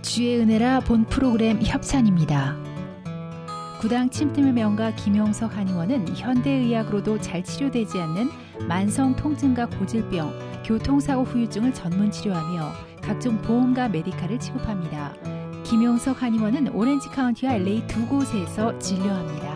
주의 은혜라 본 프로그램 협찬입니다. 구당 침팀의 명가 김용석 한의원은 현대의학으로도 잘 치료되지 않는 만성 통증과 고질병, 교통사고 후유증을 전문 치료하며 각종 보험과 메디칼을 취급합니다. 김용석 한의원은 오렌지 카운티와 LA 두 곳에서 진료합니다.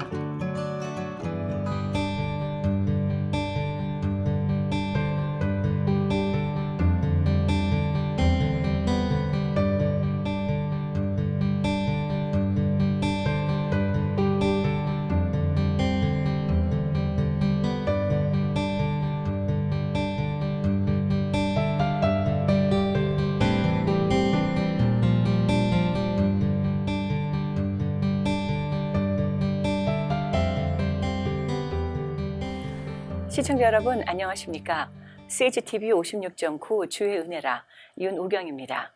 시청자 여러분 안녕하십니까? CHTV 56.9 주의 은혜라 윤우경입니다.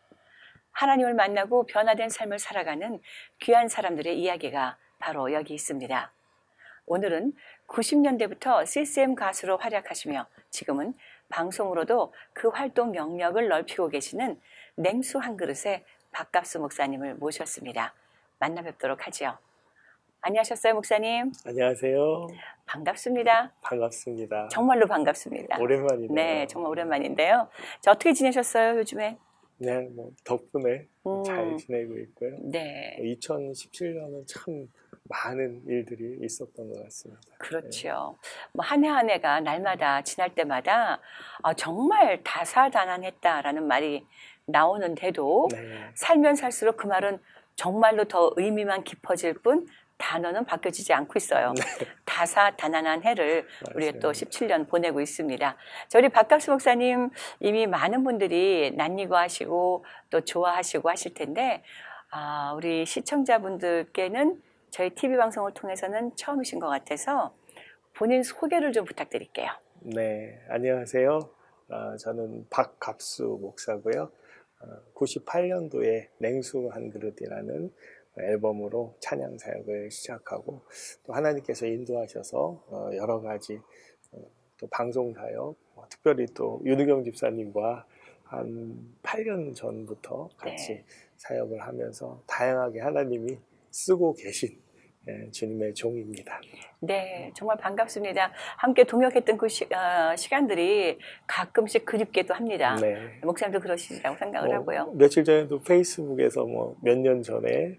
하나님을 만나고 변화된 삶을 살아가는 귀한 사람들의 이야기가 바로 여기 있습니다. 오늘은 90년대부터 CCM 가수로 활약하시며 지금은 방송으로도 그 활동 영역을 넓히고 계시는 냉수 한 그릇의 박갑수 목사님을 모셨습니다. 만나 뵙도록 하지요. 안녕하셨어요, 목사님? 안녕하세요. 반갑습니다. 반갑습니다. 정말로 반갑습니다. 오랜만이네요. 네, 정말 오랜만인데요. 자, 어떻게 지내셨어요, 요즘에? 네, 뭐 덕분에 잘 지내고 있고요. 네. 2017년은 참 많은 일들이 있었던 것 같습니다. 그렇죠. 뭐 한 해 한 해가 날마다 지날 때마다 정말 다사다난했다라는 말이 나오는데도 네. 살면 살수록 그 말은 정말로 더 의미만 깊어질 뿐 단어는 바뀌어지지 않고 있어요. 네. 다사다난한 해를 우리가 또 맞습니다. 17년 보내고 있습니다. 저희 박갑수 목사님 이미 많은 분들이 낯익어하시고 또 좋아하시고 하실 텐데 우리 시청자분들께는 저희 TV 방송을 통해서는 처음이신 것 같아서 본인 소개를 좀 부탁드릴게요. 네, 안녕하세요. 저는 박갑수 목사고요. 98년도에 냉수 한 그릇이라는 앨범으로 찬양 사역을 시작하고 또 하나님께서 인도하셔서 여러 가지 또 방송 사역, 특별히 또 윤우경 집사님과 한 8년 전부터 같이 사역을 하면서 다양하게 하나님이 쓰고 계신 주님의 종입니다. 네, 정말 반갑습니다. 함께 동역했던 그 시간들이 가끔씩 그립기도 합니다. 네. 목사님도 그러시리라고 생각을 하고요. 며칠 전에도 페이스북에서 몇 년 전에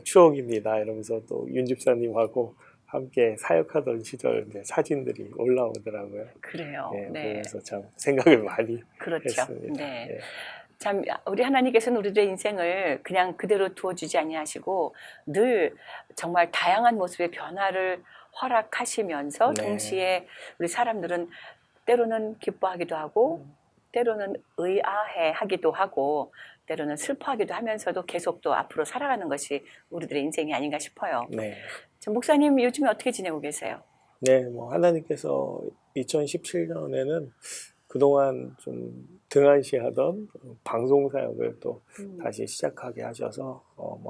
추억입니다 이러면서 또 윤 집사님하고 함께 사역하던 시절 사진들이 올라오더라고요. 그래요. 네. 보면서 참 생각을 많이 그렇죠. 했습니다. 네. 네. 참 우리 하나님께서는 우리들의 인생을 그냥 그대로 두어주지 아니하시고 늘 정말 다양한 모습의 변화를 허락하시면서 네. 동시에 우리 사람들은 때로는 기뻐하기도 하고 때로는 의아해하기도 하고 때로는 슬퍼하기도 하면서도 계속 또 앞으로 살아가는 것이 우리들의 인생이 아닌가 싶어요. 네. 목사님 요즘에 어떻게 지내고 계세요? 네, 하나님께서 2017년에는 그동안 좀 등한시하던 방송 사역을 또 다시 시작하게 하셔서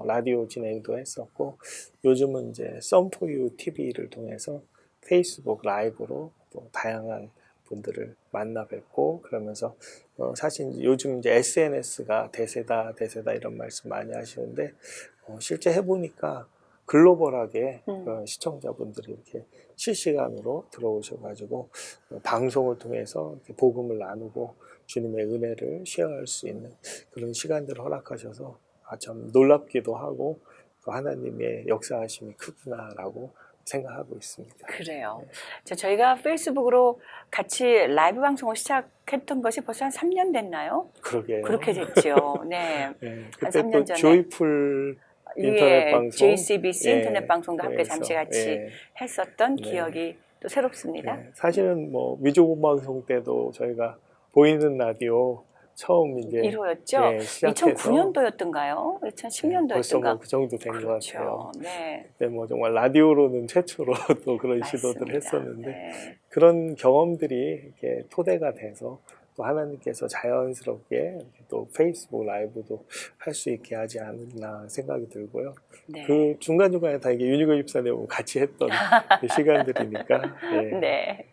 라디오 진행도 했었고 요즘은 이제 썸포유 TV를 통해서 페이스북 라이브로 또 다양한 분들을 만나 뵙고 그러면서 사실 요즘 이제 SNS가 대세다 이런 말씀 많이 하시는데 실제 해보니까 글로벌하게 시청자분들이 이렇게 실시간으로 들어오셔가지고 방송을 통해서 이렇게 복음을 나누고 주님의 은혜를 쉐어할 수 있는 그런 시간들을 허락하셔서 참 놀랍기도 하고 또 하나님의 역사하심이 크구나라고 생각하고 있습니다. 그래요. 네. 저희가 페이스북으로 같이 라이브 방송을 시작했던 것이 벌써 한 3년 됐나요? 그러게요. 그렇게 됐죠. 네. 네, 한 그때 3년 또 전에 조이풀 인터넷 방송, JCBC 인터넷 방송도 함께 잠시 같이 했었던 네. 기억이 또 새롭습니다. 네, 사실은 위조공 방송 때도 저희가 보이는 라디오 처음 이제 1호였죠. 시작해서 2009년도였던가요? 2010년도였던가. 벌써 그 정도 된 것 그렇죠. 같아요. 네. 그때 정말 라디오로는 최초로 또 그런 맞습니다. 시도들을 했었는데 네. 그런 경험들이 이렇게 토대가 돼서 또 하나님께서 자연스럽게 또 페이스북 라이브도 할 수 있게 하지 않았나 생각이 들고요. 네. 그 중간중간에 다 이게 윤희걸 집사님하고 같이 했던 그 시간들이니까. 네.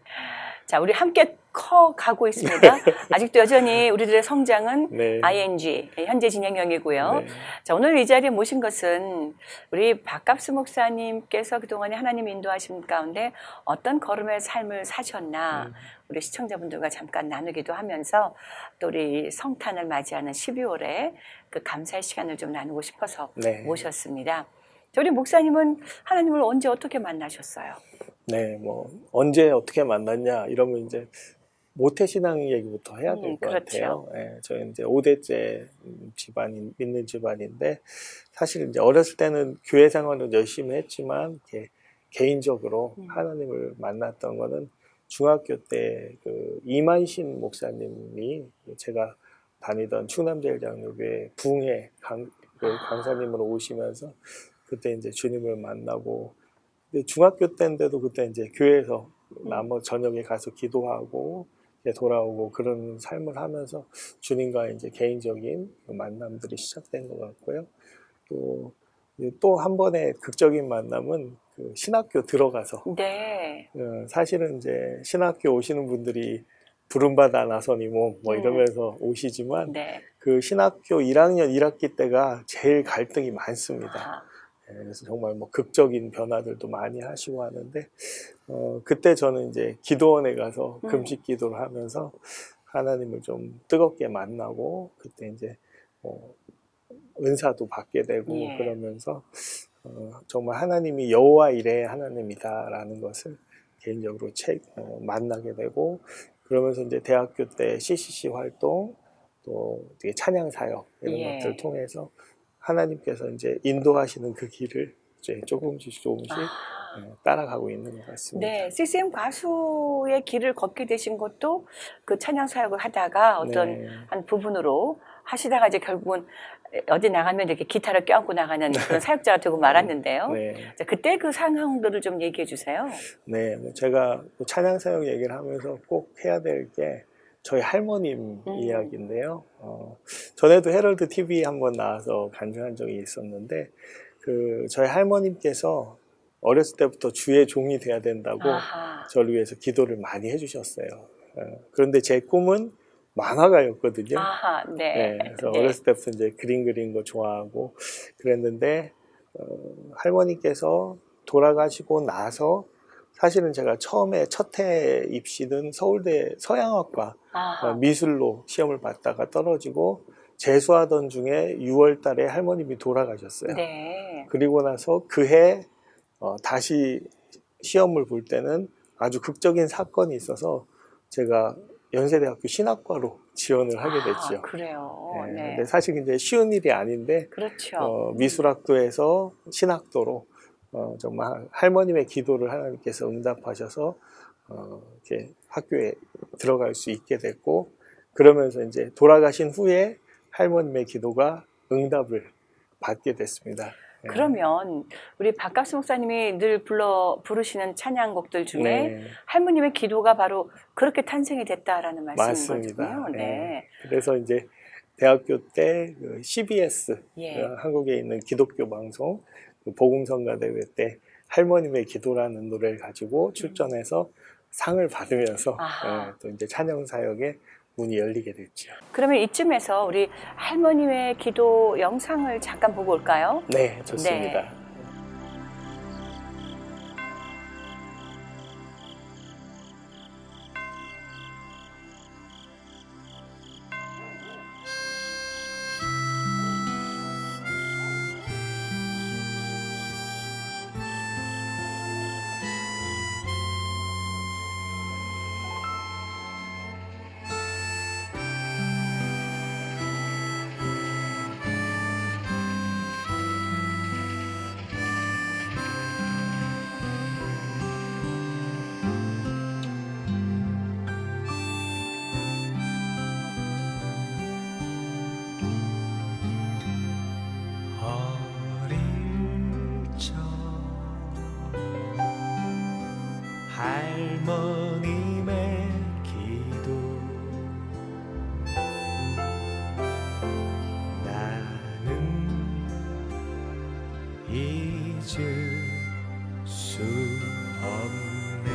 자, 우리 함께 커 가고 있습니다. 아직도 여전히 우리들의 성장은 네. ing, 현재 진행형이고요. 네. 자, 오늘 이 자리에 모신 것은 우리 박갑수 목사님께서 그동안에 하나님 인도하신 가운데 어떤 걸음의 삶을 사셨나 우리 시청자분들과 잠깐 나누기도 하면서 또 우리 성탄을 맞이하는 12월에 그 감사의 시간을 좀 나누고 싶어서 네. 모셨습니다. 우리 목사님은 하나님을 언제 어떻게 만나셨어요? 네, 뭐 언제 어떻게 만났냐 이러면 이제 모태신앙 얘기부터 해야 될 것 그렇죠. 같아요. 예, 저희 이제 5대째 집안인 믿는 집안인데 사실 이제 어렸을 때는 교회 생활은 열심히 했지만 이렇게 개인적으로 하나님을 만났던 거는 중학교 때 그 이만신 목사님이 제가 다니던 충남제일장로교회 부흥회 강사님으로 오시면서 그때 이제 주님을 만나고, 근데 중학교 때인데도 그때 이제 교회에서 저녁에 가서 기도하고 이제 돌아오고 그런 삶을 하면서 주님과 이제 개인적인 만남들이 시작된 것 같고요. 또 한 번의 극적인 만남은 그 신학교 들어가서 네. 사실은 이제 신학교 오시는 분들이 부름받아 나서니 뭐 이러면서 오시지만 네. 그 신학교 1학년 1학기 때가 제일 갈등이 많습니다. 그래서 정말 뭐 극적인 변화들도 많이 하시고 하는데 그때 저는 이제 기도원에 가서 금식 기도를 하면서 하나님을 좀 뜨겁게 만나고 그때 이제 은사도 받게 되고 예. 그러면서 정말 하나님이 여호와 이레의 하나님이다라는 것을 개인적으로 만나게 되고, 그러면서 이제 대학교 때 CCC 활동 또 되게 찬양 사역 이런 예. 것들을 통해서 하나님께서 이제 인도하시는 그 길을 이제 조금씩 따라가고 있는 것 같습니다. 네, CCM 가수의 길을 걷게 되신 것도 그 찬양 사역을 하다가 어떤 네. 한 부분으로 하시다가 이제 결국은 어디 나가면 이렇게 기타를 껴안고 나가는 그런 사역자가 되고 말았는데요. 네. 자, 그때 그 상황들을 좀 얘기해 주세요. 네, 뭐 제가 찬양 사역 얘기를 하면서 꼭 해야 될 게 저희 할머님 이야기인데요. 전에도 헤럴드 TV에 한번 나와서 간증한 적이 있었는데 저희 할머님께서 어렸을 때부터 주의 종이 돼야 된다고 저를 위해서 기도를 많이 해주셨어요. 그런데 제 꿈은 만화가였거든요. 네. 그래서 네. 어렸을 때부터 이제 그림 그리는 거 좋아하고 그랬는데 할머니께서 돌아가시고 나서 사실은 제가 처음에 첫 해 입시는 서울대 서양학과 미술로 시험을 봤다가 떨어지고 재수하던 중에 6월 달에 할머님이 돌아가셨어요. 네. 그리고 나서 그해 다시 시험을 볼 때는 아주 극적인 사건이 있어서 제가 연세대학교 신학과로 지원을 하게 됐죠. 그래요. 네. 네. 근데 사실 이제 쉬운 일이 아닌데 그렇죠. 미술학도에서 신학도로 정말 할머님의 기도를 하나님께서 응답하셔서 이렇게 학교에 들어갈 수 있게 됐고, 그러면서 이제 돌아가신 후에 할머님의 기도가 응답을 받게 됐습니다. 그러면 우리 박갑수 목사님이 늘 부르시는 찬양곡들 중에 네. 할머님의 기도가 바로 그렇게 탄생이 됐다라는 맞습니다. 말씀이거든요. 네. 그래서 이제 대학교 때 CBS 예. 한국에 있는 기독교 방송 복음성가대회 때 할머님의 기도라는 노래를 가지고 출전해서 상을 받으면서 또 이제 찬양 사역에 문이 열리게 됐죠. 그러면 이쯤에서 우리 할머님의 기도 영상을 잠깐 보고 올까요? 네, 좋습니다. 네. 할머님의 기도 나는 잊을 수 없네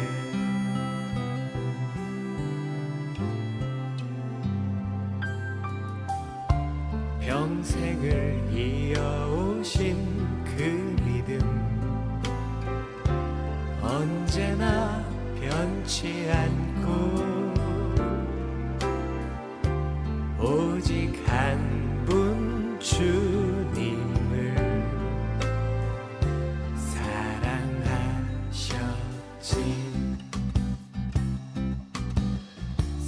평생을 이어오신 그 믿음 언제나 변치 않고 오직 한 분 주님을 사랑하셨지.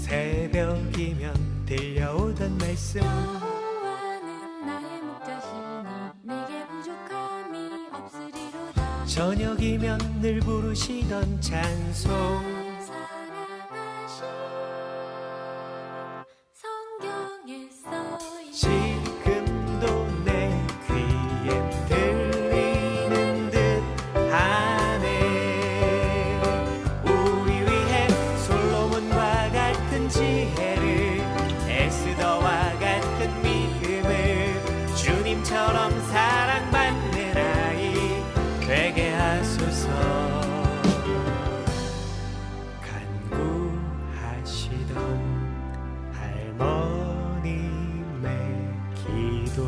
새벽이면 들려오던 말씀 여호와는 나의 목자시니 내게 부족함이 없으리로다. 저녁이면 늘 부르시던 찬송 사랑하신 성경에 써있는 지금도 내 귀엔 들리는 듯 하네. 우리 위해 솔로몬과 같은 지혜를 에스더와 같은 믿음을 주님처럼 사랑받는 아이 되게 하소서. 간구하시던 할머님의 기도.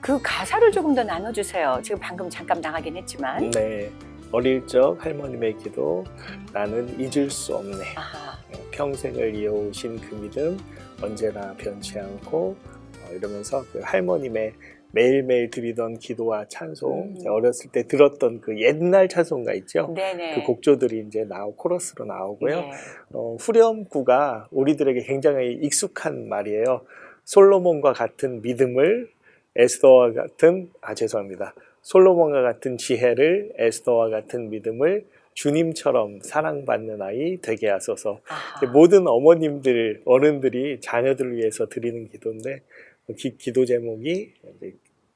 그 가사를 조금 더 나눠주세요. 지금 방금 잠깐 나가긴 했지만. 네, 어릴 적 할머님의 기도 나는 잊을 수 없네. 아하. 평생을 이어오신 그 믿음 언제나 변치 않고 이러면서 그 할머님의 매일매일 드리던 기도와 찬송, 제가 어렸을 때 들었던 그 옛날 찬송가 있죠. 네네. 그 곡조들이 이제 코러스로 나오고요. 네. 후렴구가 우리들에게 굉장히 익숙한 말이에요. 솔로몬과 같은 믿음을 에스더와 같은 솔로몬과 같은 지혜를 에스더와 같은 믿음을 주님처럼 사랑받는 아이 되게 하소서. 아하. 모든 어머님들, 어른들이 자녀들을 위해서 드리는 기도인데 기도 제목이 이제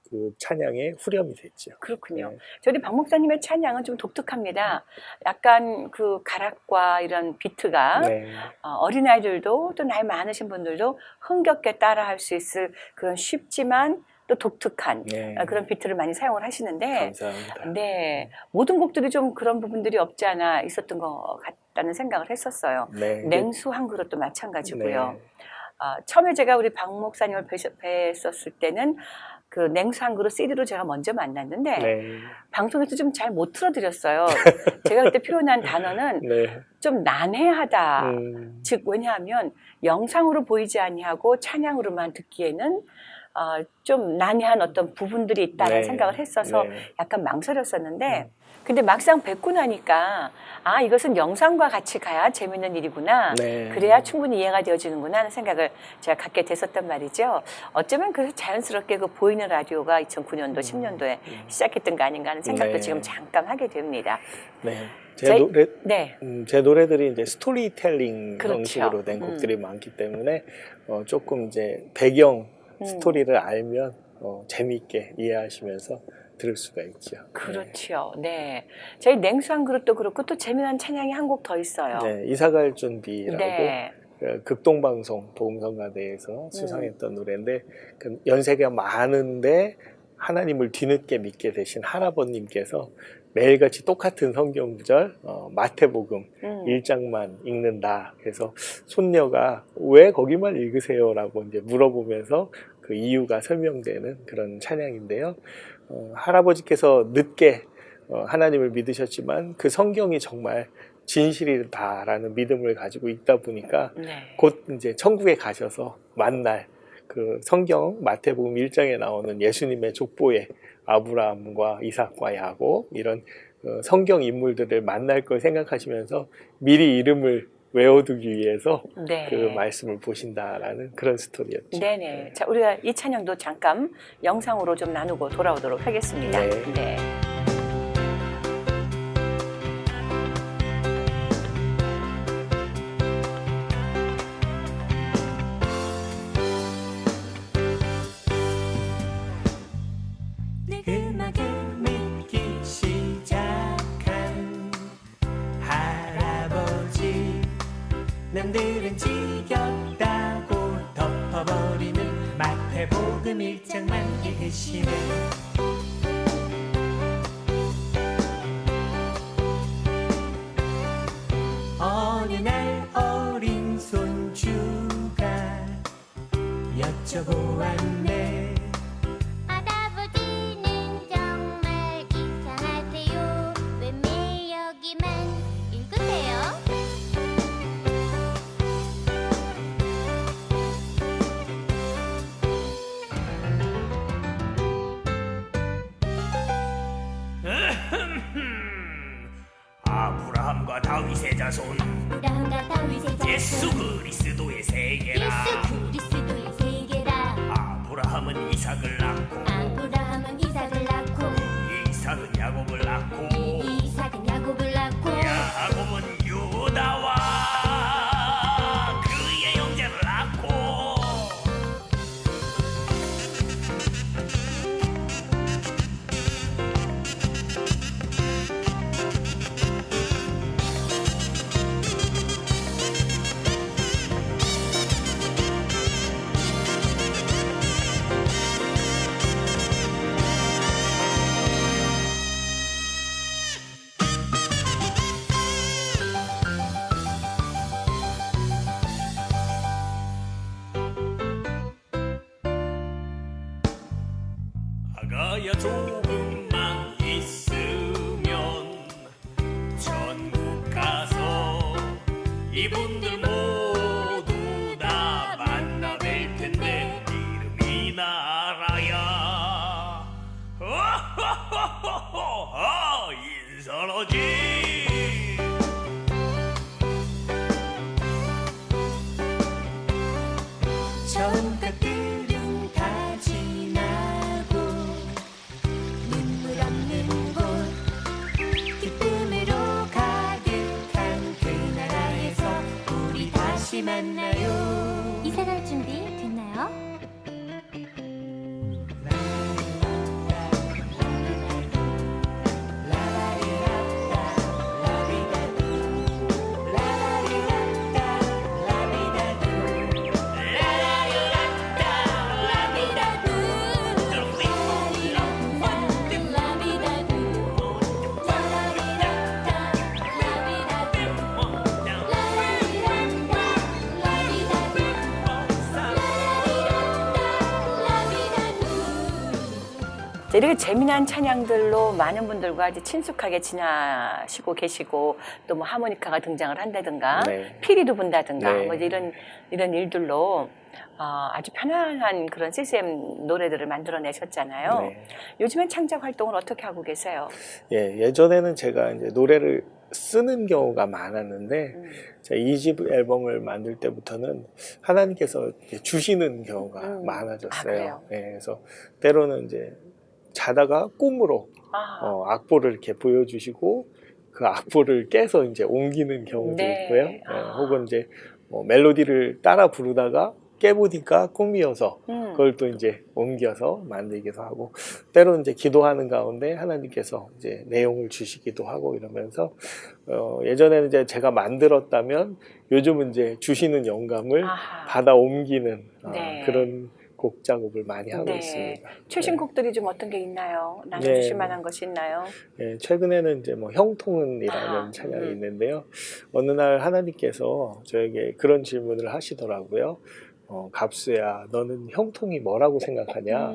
그 찬양의 후렴이 됐죠. 그렇군요. 네. 저희 박 목사님의 찬양은 좀 독특합니다. 약간 그 가락과 이런 비트가 네. 어린아이들도 또 나이 많으신 분들도 흥겹게 따라할 수 있을 그런 쉽지만 또 독특한 네. 그런 비트를 많이 사용을 하시는데 감사합니다. 네, 모든 곡들이 좀 그런 부분들이 없지 않아 있었던 것 같다는 생각을 했었어요. 네. 냉수 한 그릇도 마찬가지고요. 네. 처음에 제가 우리 박 목사님을 뵀었을 때는 그 냉수 한 그릇 CD로 제가 먼저 만났는데 네. 방송에서 좀 잘 못 틀어드렸어요. 제가 그때 표현한 단어는 네. 좀 난해하다. 즉 즉 왜냐하면 영상으로 보이지 아니하고 찬양으로만 듣기에는 좀 난해한 어떤 부분들이 있다는 네. 생각을 했어서 네. 약간 망설였었는데 근데 막상 뵙고 나니까 이것은 영상과 같이 가야 재밌는 일이구나. 네. 그래야 충분히 이해가 되어지는구나 하는 생각을 제가 갖게 됐었단 말이죠. 어쩌면 그래서 자연스럽게 그 보이는 라디오가 2009년도, 10년도에 시작했던 거 아닌가 하는 생각도 네. 지금 잠깐 하게 됩니다. 네. 제 네. 노래들이 이제 스토리텔링 그렇죠. 형식으로 된 곡들이 많기 때문에 조금 이제 배경 스토리를 알면 재미있게 이해하시면서 들을 수가 있죠. 그렇죠. 네. 저희 냉수 한 그릇도 그렇고 또 재미난 찬양이 한 곡 더 있어요. 네, 이사갈 준비라고 네. 극동방송 보험성가대에서 수상했던 노래인데 그 연세가 많은데 하나님을 뒤늦게 믿게 되신 할아버님께서 매일같이 똑같은 성경 구절 마태복음 1장만 읽는다. 그래서 손녀가 왜 거기만 읽으세요라고 이제 물어보면서 그 이유가 설명되는 그런 찬양인데요. 할아버지께서 늦게 하나님을 믿으셨지만 그 성경이 정말 진실이다라는 믿음을 가지고 있다 보니까 네. 곧 이제 천국에 가셔서 만날 그 성경 마태복음 1장에 나오는 예수님의 족보에 아브라함과 이삭과 야곱 이런 성경 인물들을 만날 걸 생각하시면서 미리 이름을 외워두기 위해서 네. 그 말씀을 보신다라는 그런 스토리였죠. 네네. 자, 우리가 이 찬양도 잠깐 영상으로 좀 나누고 돌아오도록 하겠습니다. 네. 네. 음악을 믿기 시작한 할아버지 남들은 지겹다고 덮어버리는 마태복음 1장만 읽으시네. 어느 날 어린 손주 여쭤보았네. 할아버지는 정말 이상하세요. 왜 매일 여기만 읽으세요? 아브라함과 다윗의 자손, 아브라함과 다윗의 자손, 예수 그리스도의 세계라. 예수 그리스도의 세계라. 아브라함은 이삭을 낳고, 아브라함은 이삭을 낳고, 이삭은 야곱을 낳고, 이삭은 야곱을 낳고, 야곱은 유다와 그의 형제를 낳고. 아가야 조금만 있으면 천국 가서 이분들 모두 다 만나 뵐 텐데 이름이 나라야. 인사하지. 처음들은 다 지나고 눈물 없는 곳 기쁨으로 가득한 그 나라에서 우리 다시 만나요. 이사 갈 준비 됐나요? 이렇게 재미난 찬양들로 많은 분들과 이제 친숙하게 지나시고 계시고 또 뭐 하모니카가 등장을 한다든가 네. 피리도 분다든가 네. 뭐 이런 일들로 아주 편안한 그런 CCM 노래들을 만들어내셨잖아요. 네. 요즘엔 창작 활동을 어떻게 하고 계세요? 예, 예전에는 제가 이제 노래를 쓰는 경우가 많았는데, 제가 2집 앨범을 만들 때부터는 하나님께서 이렇게 주시는 경우가 많아졌어요. 그래요? 예, 그래서 때로는 이제 자다가 꿈으로 악보를 이렇게 보여주시고 그 악보를 깨서 이제 옮기는 경우도 네. 있고요. 예, 혹은 이제 뭐 멜로디를 따라 부르다가 깨보니까 꿈이어서 그걸 또 이제 옮겨서 만들기도 하고, 때로는 이제 기도하는 가운데 하나님께서 이제 내용을 주시기도 하고 이러면서 예전에는 이제 제가 만들었다면 요즘은 이제 주시는 영감을 받아 옮기는 네. 그런 곡 작업을 많이 하고 네. 있습니다. 최신 네. 곡들이 좀 어떤 게 있나요? 나눠주실 만한 것이 있나요? 예, 최근에는 이제 뭐 형통은이라는 찬양이 있는데요. 어느 날 하나님께서 저에게 그런 질문을 하시더라고요. 갑수야, 너는 형통이 뭐라고 생각하냐?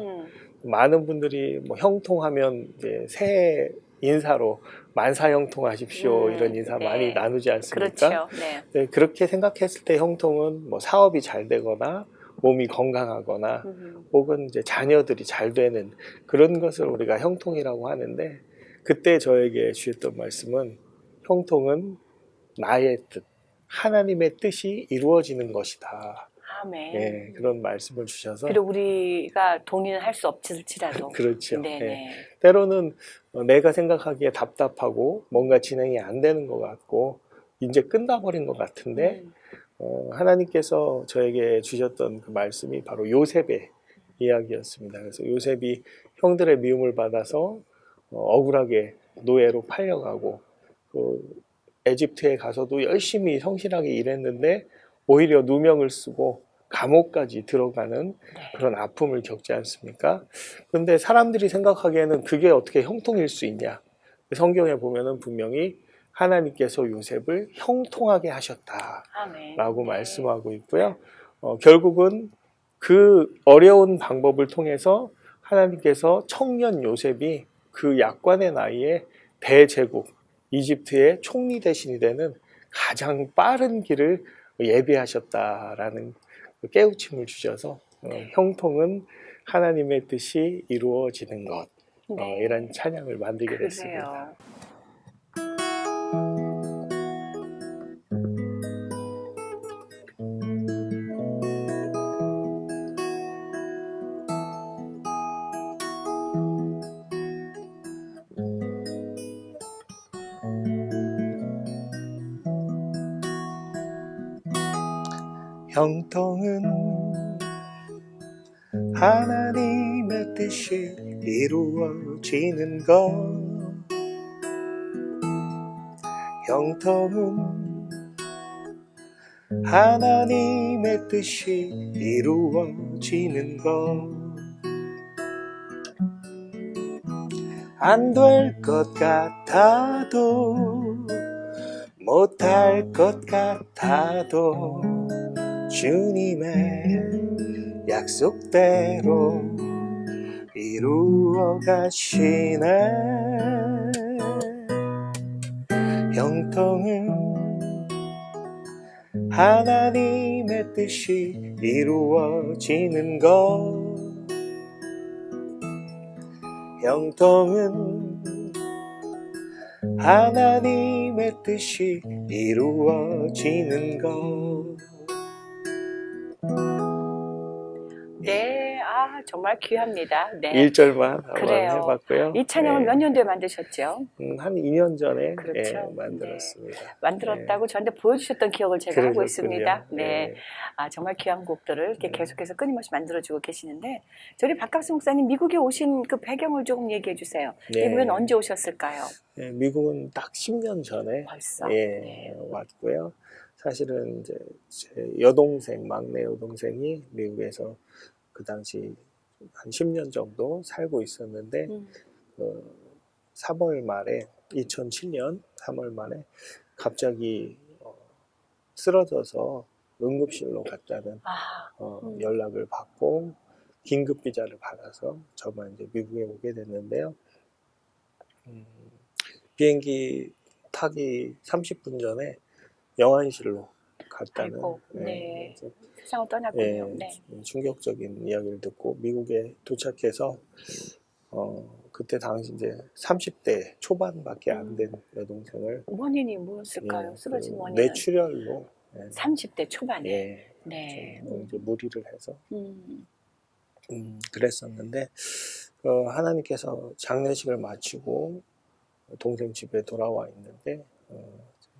많은 분들이 뭐 형통하면 이제 새해 인사로 만사형통하십시오 이런 인사 네. 많이 나누지 않습니까? 그렇죠. 네. 네, 그렇게 생각했을 때 형통은 뭐 사업이 잘 되거나 몸이 건강하거나 혹은 이제 자녀들이 잘 되는 그런 것을 우리가 형통이라고 하는데, 그때 저에게 주셨던 말씀은 형통은 나의 뜻, 하나님의 뜻이 이루어지는 것이다. 아멘. 예, 그런 말씀을 주셔서. 그리고 우리가 동의는 할 수 없을지라도. 그렇죠. 네네. 예. 때로는 내가 생각하기에 답답하고 뭔가 진행이 안 되는 것 같고 이제 끝나버린 것 같은데 하나님께서 저에게 주셨던 그 말씀이 바로 요셉의 이야기였습니다. 그래서 요셉이 형들의 미움을 받아서 억울하게 노예로 팔려가고 에집트에 가서도 열심히 성실하게 일했는데 오히려 누명을 쓰고 감옥까지 들어가는 그런 아픔을 겪지 않습니까? 그런데 사람들이 생각하기에는 그게 어떻게 형통일 수 있냐? 성경에 보면은 분명히 하나님께서 요셉을 형통하게 하셨다라고 아멘. 말씀하고 있고요. 결국은 그 어려운 방법을 통해서 하나님께서 청년 요셉이 그 약관의 나이에 대제국 이집트의 총리 대신이 되는 가장 빠른 길을 예비하셨다라는 깨우침을 주셔서 형통은 하나님의 뜻이 이루어지는 것, 네. 이런 찬양을 만들게 됐습니다. 그래요. 형통은 하나님의 뜻이 이루어지는 것. 형통은 하나님의 뜻이 이루어지는 것. 안 될 것 같아도 못할 것 같아도 주님의 약속대로 이루어 가시네. 형통은 하나님의 뜻이 이루어지는 것. 형통은 하나님의 뜻이 이루어지는 것. 네, 정말 귀합니다. 네. 1절만 한번 그래요. 해봤고요. 이 찬양은 네. 몇 년도에 만드셨죠? 한 2년 전에 그렇죠. 만들었습니다. 만들었다고 저한테 보여주셨던 기억을 제가 하고 그러셨군요. 있습니다. 네. 네. 정말 귀한 곡들을 이렇게 계속해서 끊임없이 만들어주고 계시는데, 저희 박갑수 목사님 미국에 오신 그 배경을 조금 얘기해 주세요. 네. 미국엔 언제 오셨을까요? 네, 미국은 딱 10년 전에 벌써. 왔고요. 사실은 이제 제 여동생, 막내 여동생이 미국에서 그 당시 한 10년 정도 살고 있었는데 3월 말에 2007년 3월 말에 갑자기 쓰러져서 응급실로 갔다는 연락을 받고 긴급 비자를 받아서 저만 이제 미국에 오게 됐는데요. 비행기 타기 30분 전에 영안실로 갔다는 아이고, 네. 세상을 떠났군요. 네. 충격적인 이야기를 듣고 미국에 도착해서 그때 당시 이제 30대 초반밖에 안 된 여동생을 원인이 뭐였을까요? 쓰러진 원인은? 뇌출혈로 30대 초반에. 네. 이제 무리를 해서 그랬었는데 하나님께서 장례식을 마치고 동생 집에 돌아와 있는데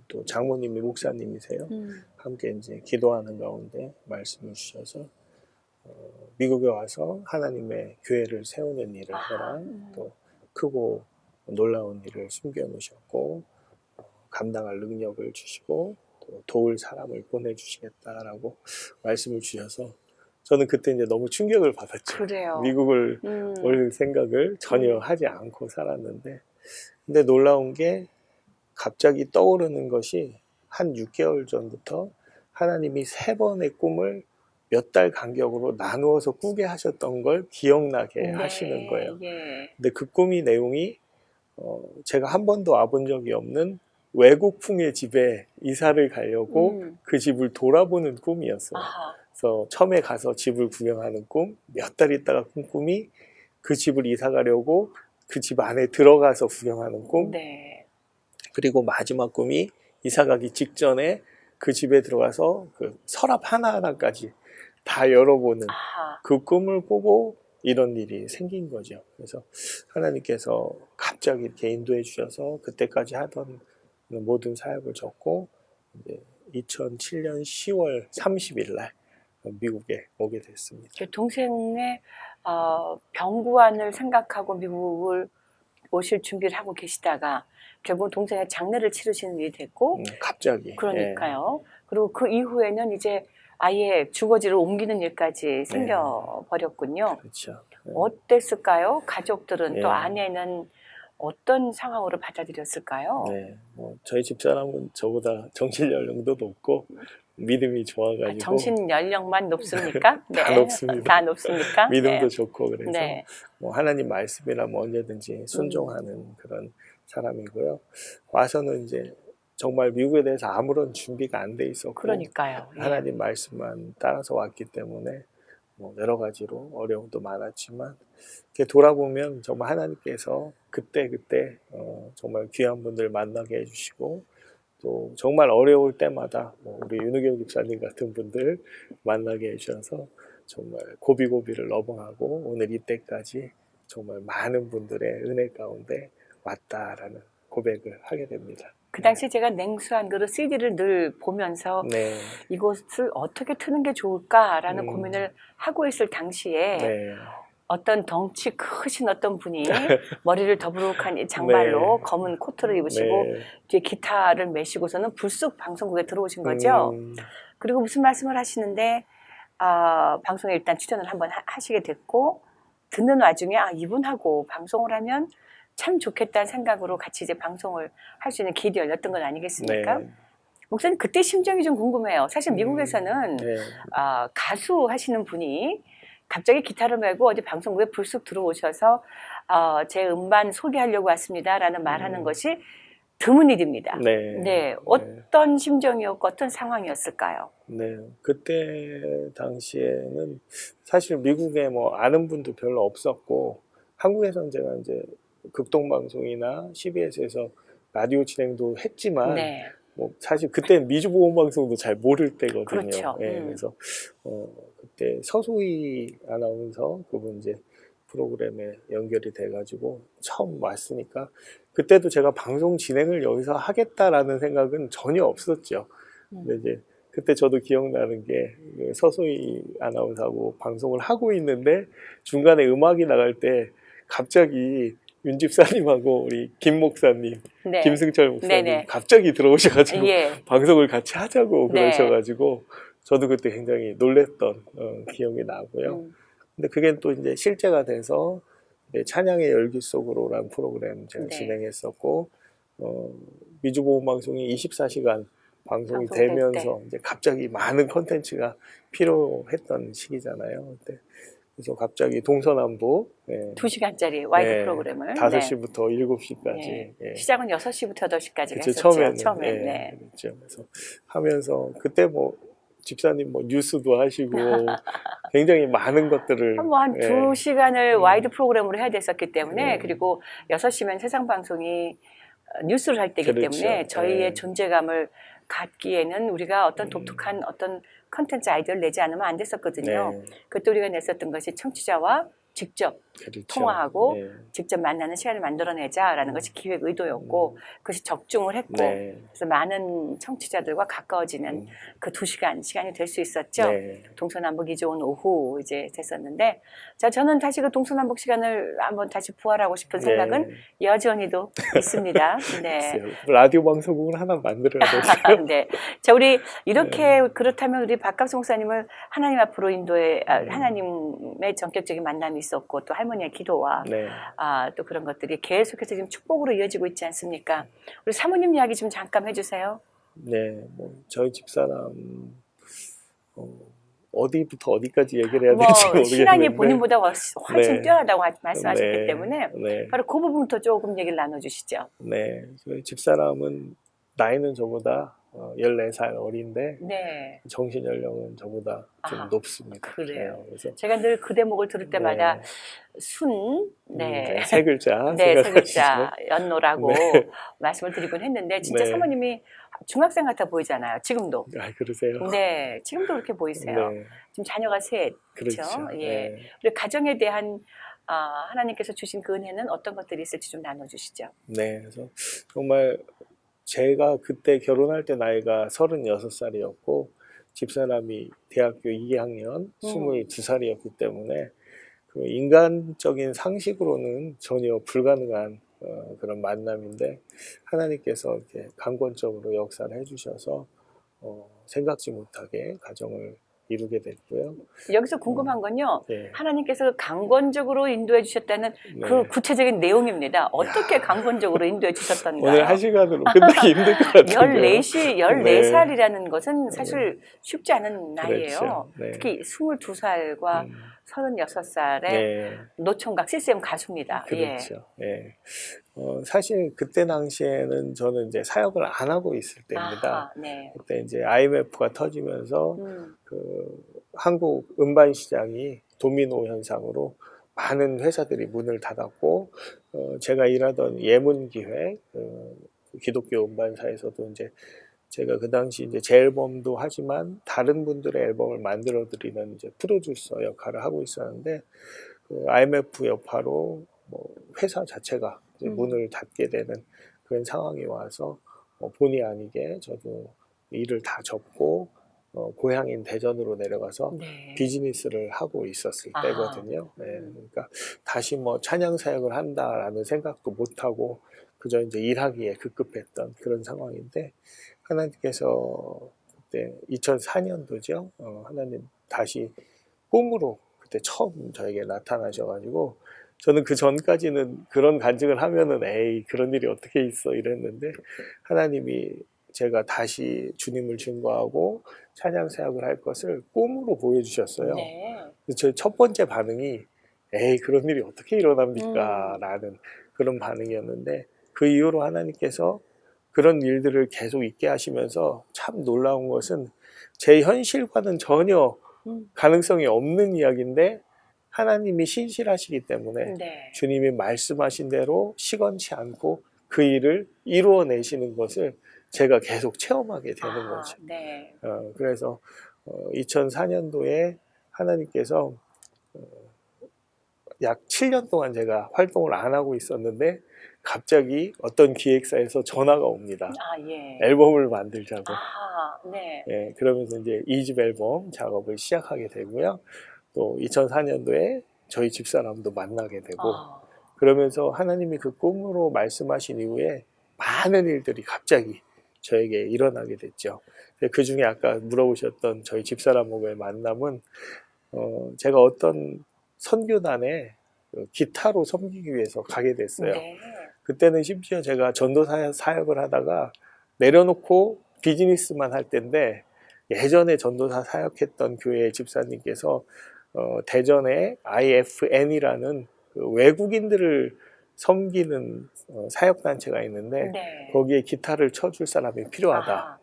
또 장모님이 목사님이세요. 함께 이제 기도하는 가운데 말씀을 주셔서 미국에 와서 하나님의 교회를 세우는 일을 해라. 또 크고 놀라운 일을 숨겨놓으셨고 감당할 능력을 주시고 또 도울 사람을 보내주시겠다라고 말씀을 주셔서 저는 그때 이제 너무 충격을 받았죠. 그래요. 미국을 올 생각을 전혀 하지 않고 살았는데 근데 놀라운 게 갑자기 떠오르는 것이 한 6개월 전부터 하나님이 3번의 꿈을 몇 달 간격으로 나누어서 꾸게 하셨던 걸 기억나게 하시는 거예요. 근데 그 꿈이 내용이 제가 한 번도 와본 적이 없는 외국풍의 집에 이사를 가려고 그 집을 돌아보는 꿈이었어요. 그래서 처음에 가서 집을 구경하는 꿈, 몇 달 있다가 꾼 꿈이 그 집을 이사 가려고 그 집 안에 들어가서 구경하는 꿈. 그리고 마지막 꿈이 이사 가기 직전에 그 집에 들어가서 그 서랍 하나하나까지 다 열어보는 그 꿈을 꾸고 이런 일이 생긴 거죠. 그래서 하나님께서 갑자기 이렇게 인도해 주셔서 그때까지 하던 모든 사역을 접고 이제 2007년 10월 30일 날 미국에 오게 됐습니다. 동생의 병구안을 생각하고 미국을 오실 준비를 하고 계시다가 결국 동생의 장례를 치르시는 일이 됐고 갑자기 그러니까요. 그리고 그 이후에는 이제 아예 주거지를 옮기는 일까지 생겨버렸군요. 그렇죠. 어땠을까요? 가족들은 또 아내는 어떤 상황으로 받아들였을까요? 저희 집사람은 저보다 정신 연령도 높고 믿음이 좋아가지고 정신 연령만 높습니까? 다 높습니다. 다 높습니까? 믿음도 네. 좋고 그래서 네. 뭐 하나님 말씀이라면 언제든지 순종하는 그런 사람이고요. 와서는 이제 정말 미국에 대해서 아무런 준비가 안 돼 있었고 그러니까요. 예. 하나님 말씀만 따라서 왔기 때문에 뭐 여러 가지로 어려움도 많았지만 이렇게 돌아보면 정말 하나님께서 그때 정말 귀한 분들 만나게 해주시고 또 정말 어려울 때마다 뭐 우리 윤우경 집사님 같은 분들 만나게 해주셔서 정말 고비고비를 넘어가고 오늘 이때까지 정말 많은 분들의 은혜 가운데 왔다라는 고백을 하게 됩니다. 그 당시 제가 냉수한 그릇 CD를 늘 보면서 네, 이것을 어떻게 트는 게 좋을까라는 음. 고민을 하고 있을 당시에 네, 어떤 덩치 크신 어떤 분이 머리를 더부룩한 이 장발로 네. 검은 코트를 입으시고 네. 뒤에 기타를 메시고서는 불쑥 방송국에 들어오신 거죠. 그리고 무슨 말씀을 하시는데 방송에 일단 출연을 한번 하시게 됐고 듣는 와중에 이분하고 방송을 하면 참 좋겠다는 생각으로 같이 이제 방송을 할 수 있는 길이 열렸던 건 아니겠습니까? 네. 목사님 그때 심정이 좀 궁금해요. 사실 미국에서는 네. 가수 하시는 분이 갑자기 기타를 메고 어디 방송국에 불쑥 들어오셔서 제 음반 소개하려고 왔습니다라는 말하는 것이 드문 일입니다. 네. 네, 어떤 심정이었고 어떤 상황이었을까요? 네, 그때 당시에는 사실 미국에 뭐 아는 분도 별로 없었고 한국에서는 제가 이제 극동방송이나 CBS에서 라디오 진행도 했지만 네, 뭐 사실 그때는 미주보험방송도 잘 모를 때거든요. 그렇죠. 예, 그래서 그때 서소희 아나운서 그분 이제 프로그램에 연결이 돼가지고 처음 왔으니까 그때도 제가 방송 진행을 여기서 하겠다라는 생각은 전혀 없었죠. 근데 이제 그때 저도 기억나는 게 서소희 아나운서하고 방송을 하고 있는데 중간에 음악이 나갈 때 갑자기 윤 집사님하고 우리 김 목사님, 네. 김승철 목사님 네네. 갑자기 들어오셔가지고 예. 방송을 같이 하자고 네. 그러셔가지고 저도 그때 굉장히 놀랬던 기억이 나고요. 근데 그게 또 이제 실제가 돼서 찬양의 열기 속으로라는 프로그램 제가 네. 진행했었고 미주보험방송이 24시간 방송이 방송될 되면서 이제 갑자기 많은 콘텐츠가 필요했던 시기잖아요. 그래서 갑자기 동서남북 2시간짜리 와이드 네, 프로그램을 5시부터 7시까지 네. 예. 시작은 6시부터 8시까지 그쵸, 했었죠. 처음에는 네. 그렇죠. 그래서 하면서 그때 뭐 집사님 뭐 뉴스도 하시고 굉장히 많은 것들을 한 예. 2시간을 와이드 프로그램으로 해야 됐었기 때문에 네. 그리고 6시면 세상방송이 뉴스를 할 때이기 그렇죠. 때문에 저희의 네. 존재감을 갖기에는 우리가 어떤 독특한 어떤 컨텐츠 아이디어를 내지 않으면 안 됐었거든요. 네. 그때 우리가 냈었던 것이 청취자와 직접 그렇죠. 통화하고 네. 직접 만나는 시간을 만들어내자라는 것이 기획 의도였고 그것이 적중을 했고 네. 그래서 많은 청취자들과 가까워지는 그 2시간 시간이 될 수 있었죠. 네. 동서남북이 좋은 오후 이제 됐었는데 저는 다시 그 동서남북 시간을 한번 다시 부활하고 싶은 생각은 여전히도 있습니다. 네. 글쎄요. 라디오 방송국을 하나 만들어야 될까요? 네. 자, 우리 이렇게 그렇다면 우리 박갑수 목사님을 하나님 앞으로 인도해 하나님의 전격적인 만남이 있었고 또 할머니의 기도와 네. 또 그런 것들이 계속해서 지금 축복으로 이어지고 있지 않습니까? 우리 사모님 이야기 좀 잠깐 해주세요. 네, 뭐 저희 집사람 어디부터 어디까지 얘기를 해야 될지 모르겠는데 신앙이 본인보다 훨씬 네. 뛰어나다고 말씀하셨기 네. 때문에 네. 바로 그 부분부터 조금 얘기를 나눠주시죠. 네, 저희 집사람은 나이는 저보다 14살 어린데 네. 정신 연령은 저보다 좀 높습니다. 그래요. 네, 그래서 제가 늘 그 대목을 들을 때마다 순, 네, 세 글자, 네, 세 글자 생각하시죠? 연노라고 네. 말씀을 드리곤 했는데 진짜 네. 사모님이 중학생 같아 보이잖아요. 지금도. 아, 그러세요? 네, 지금도 그렇게 보이세요. 네, 지금 자녀가 셋, 그렇죠. 그렇죠? 예. 네. 우리 가정에 대한 하나님께서 주신 그 은혜는 어떤 것들이 있을지 좀 나눠주시죠. 네, 그래서 정말 제가 그때 결혼할 때 나이가 36살이었고 집사람이 대학교 2학년 22살이었기 때문에 그 인간적인 상식으로는 전혀 불가능한 그런 만남인데 하나님께서 이렇게 강권적으로 역사를 해주셔서 생각지 못하게 가정을 이루게 됐고요. 여기서 궁금한 건요. 네. 하나님께서 강권적으로 인도해 주셨다는 그 네. 구체적인 내용입니다. 어떻게 강권적으로 인도해 주셨던가요? 오늘 한 시간으로 끝내기 힘들 것 같은데요. 14살이라는 것은 사실 쉽지 않은 나이예요. 그렇죠. 네. 특히 22살과 36살의 네. 노총각 CCM 가수입니다. 예. 그렇죠. 예. 사실 그때 당시에는 저는 이제 사역을 안 하고 있을 때입니다. 아하, 네. 그때 이제 IMF가 터지면서 음. 그 한국 음반 시장이 도미노 현상으로 많은 회사들이 문을 닫았고, 제가 일하던 예문기획, 기독교 음반사에서도 이제 제가 그 당시 이제 제 앨범도 하지만 다른 분들의 앨범을 만들어 드리는 이제 프로듀서 역할을 하고 있었는데, 그 IMF 여파로 뭐 회사 자체가 이제 문을 닫게 되는 그런 상황이 와서 본의 아니게 저도 일을 다 접고 고향인 대전으로 내려가서 네. 비즈니스를 하고 있었을 때거든요. 네, 그러니까 다시 뭐 찬양 사역을 한다라는 생각도 못 하고 그저 이제 일하기에 급급했던 그런 상황인데, 하나님께서 그때 2004년도죠. 하나님 다시 꿈으로 그때 처음 저에게 나타나셔가지고, 저는 그 전까지는 그런 간증을 하면은 에이 그런 일이 어떻게 있어 이랬는데, 하나님이 제가 다시 주님을 증거하고 찬양 사역을 할 것을 꿈으로 보여주셨어요. 네. 제 첫 번째 반응이 에이 그런 일이 어떻게 일어납니까? 라는 그런 반응이었는데, 그 이후로 하나님께서 그런 일들을 계속 있게 하시면서 참 놀라운 것은 제 현실과는 전혀 가능성이 없는 이야기인데 하나님이 신실하시기 때문에 네. 주님이 말씀하신 대로 시건치 않고 그 일을 이루어내시는 것을 제가 계속 체험하게 되는 거죠. 네. 그래서 2004년도에 하나님께서 약 7년 동안 제가 활동을 안 하고 있었는데 갑자기 어떤 기획사에서 전화가 옵니다. 예. 앨범을 만들자고. 네. 예, 그러면서 이제 2집 앨범 작업을 시작하게 되고요. 또 2004년도에 저희 집사람도 만나게 되고, 그러면서 하나님이 그 꿈으로 말씀하신 이후에 많은 일들이 갑자기 저에게 일어나게 됐죠. 그 중에 아까 물어보셨던 저희 집사람하고의 만남은 제가 어떤 선교단에 기타로 섬기기 위해서 가게 됐어요. 네. 그때는 심지어 제가 전도 사역을 하다가 내려놓고 비즈니스만 할 때인데, 예전에 전도사 사역했던 교회 집사님께서 대전에 IFN이라는 그 외국인들을 섬기는 사역단체가 있는데 네. 거기에 기타를 쳐줄 사람이 필요하다.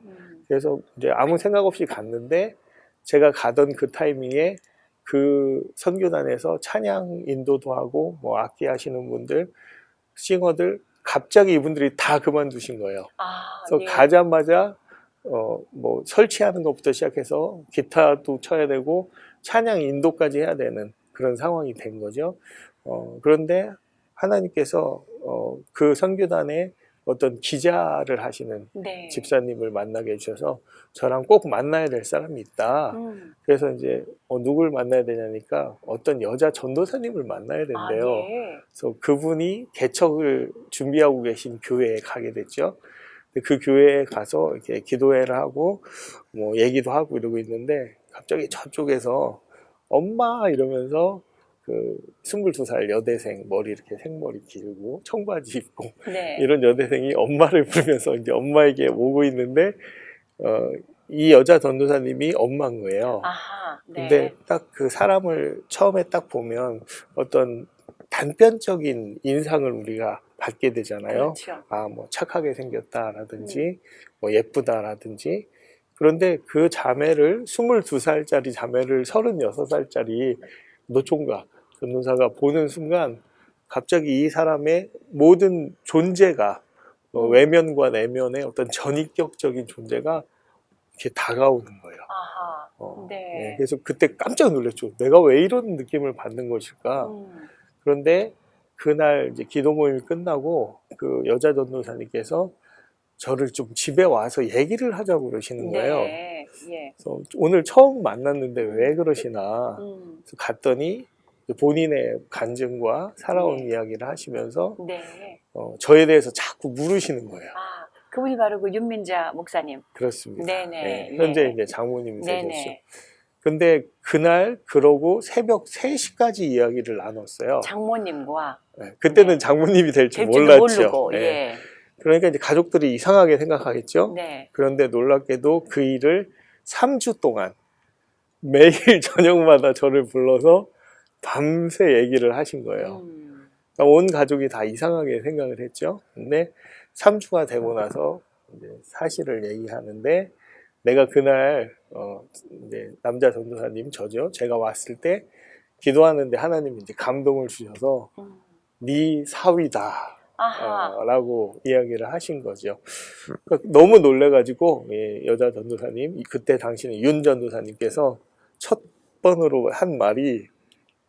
그래서 이제 아무 생각 없이 갔는데, 제가 가던 그 타이밍에 그 선교단에서 찬양 인도도 하고 뭐 악기 하시는 분들, 싱어들 갑자기 이분들이 다 그만두신 거예요. 그래서 예. 가자마자 뭐 설치하는 것부터 시작해서 기타도 쳐야 되고 찬양 인도까지 해야 되는 그런 상황이 된 거죠. 그런데 하나님께서 그 선교단에 어떤 기자를 하시는 네. 집사님을 만나게 해주셔서 저랑 꼭 만나야 될 사람이 있다. 그래서 이제 누굴 만나야 되냐니까 어떤 여자 전도사님을 만나야 된대요. 예. 그래서 그분이 개척을 준비하고 계신 교회에 가게 됐죠. 그 교회에 가서 이렇게 기도회를 하고 뭐 얘기도 하고 이러고 있는데 갑자기 저쪽에서 엄마 이러면서 그 22살 여대생, 머리 이렇게 생머리 길고 청바지 입고 네. 이런 여대생이 엄마를 부르면서 이제 엄마에게 오고 있는데 이 여자 전도사님이 엄마인 거예요. 네. 근데 딱 그 사람을 처음에 딱 보면 어떤 단편적인 인상을 우리가 받게 되잖아요. 그렇죠. 뭐 착하게 생겼다라든지 뭐 예쁘다라든지. 그런데 그 자매를 22살짜리 자매를 36살짜리 노총각 전도사가 보는 순간 갑자기 이 사람의 모든 존재가 외면과 내면의 어떤 전인격적인 존재가 이렇게 다가오는 거예요. 네. 그래서 그때 깜짝 놀랐죠. 내가 왜 이런 느낌을 받는 것일까? 그런데 그날 이제 기도 모임이 끝나고 그 여자 전도사님께서 저를 좀 집에 와서 얘기를 하자고 그러시는 거예요. 네. 예. 그래서 오늘 처음 만났는데 왜 그러시나? 그래서 갔더니 본인의 간증과 살아온 네. 이야기를 하시면서 네. 저에 대해서 자꾸 물으시는 거예요. 그분이 바로 그 윤민자 목사님. 그렇습니다. 네네. 현재 네. 이제 장모님이 되셨죠. 네네. 근데 그날 그러고 새벽 3시까지 이야기를 나눴어요. 장모님과 네, 그때는 네. 장모님이 될 줄 될지도 몰랐죠. 모르고 네. 예. 그러니까 이제 가족들이 이상하게 생각하겠죠. 네. 그런데 놀랍게도 그 일을 3주 동안 매일 저녁마다 저를 불러서 밤새 얘기를 하신 거예요. 그러니까 온 가족이 다 이상하게 생각을 했죠. 근데 3주가 되고 나서 이제 사실을 얘기하는데, 내가 그날 이제 남자 전도사님 저죠. 제가 왔을 때 기도하는데 하나님이 이제 감동을 주셔서 네 사위다. 아하. 라고 이야기를 하신 거죠. 그러니까 너무 놀래가지고 여자 전도사님, 그때 당시는 윤 전도사님께서 첫 번으로 한 말이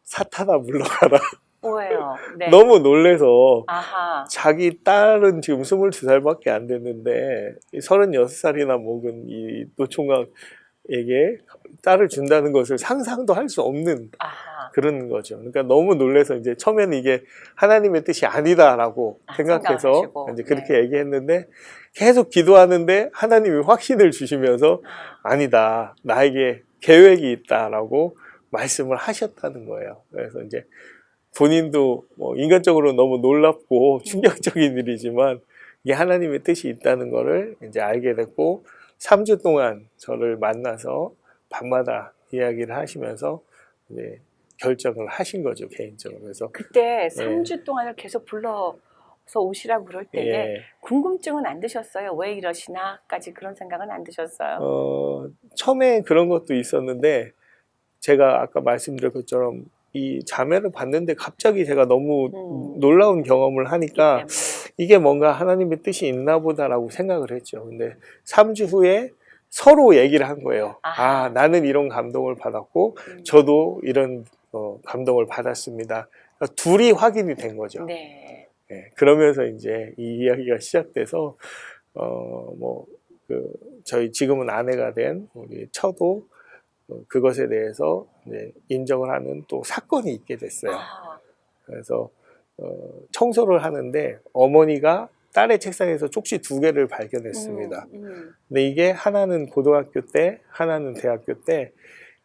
사탄아 물러가라. 뭐예요? 네. 너무 놀래서 아하. 자기 딸은 지금 22살밖에 안 됐는데 36살이나 먹은 이 노총각에게 딸을 준다는 것을 상상도 할 수 없는 아하. 그런 거죠. 그러니까 너무 놀래서 이제 처음에는 이게 하나님의 뜻이 아니다라고 생각해서 생각하시고. 이제 그렇게 네. 얘기했는데, 계속 기도하는데 하나님이 확신을 주시면서 아니다, 나에게 계획이 있다라고 말씀을 하셨다는 거예요. 그래서 이제 본인도 뭐 인간적으로 너무 놀랍고 충격적인 일이지만 이게 하나님의 뜻이 있다는 거를 이제 알게 됐고, 3주 동안 저를 만나서 밤마다 이야기를 하시면서 이제 결정을 하신 거죠, 개인적으로. 그래서 그때 3주 동안을 계속 불러서 오시라고 그럴 때에 예. 궁금증은 안 드셨어요? 왜 이러시나까지 그런 생각은 안 드셨어요? 처음에 그런 것도 있었는데, 제가 아까 말씀드린 것처럼 이 자매를 봤는데 갑자기 제가 너무 놀라운 경험을 하니까 이게 뭔가 하나님의 뜻이 있나 보다라고 생각을 했죠. 근데 3주 후에 서로 얘기를 한 거예요. 아하. 아, 나는 이런 감동을 받았고 저도 이런 감동을 받았습니다. 그러니까 둘이 확인이 된 거죠. 네. 네, 그러면서 이제 이 이야기가 시작돼서 저희 지금은 아내가 된 우리 처도 그것에 대해서 이제 인정을 하는 또 사건이 있게 됐어요. 아. 그래서 청소를 하는데 어머니가 딸의 책상에서 쪽지 2개를 발견했습니다. 근데 이게 하나는 고등학교 때, 하나는 대학교 때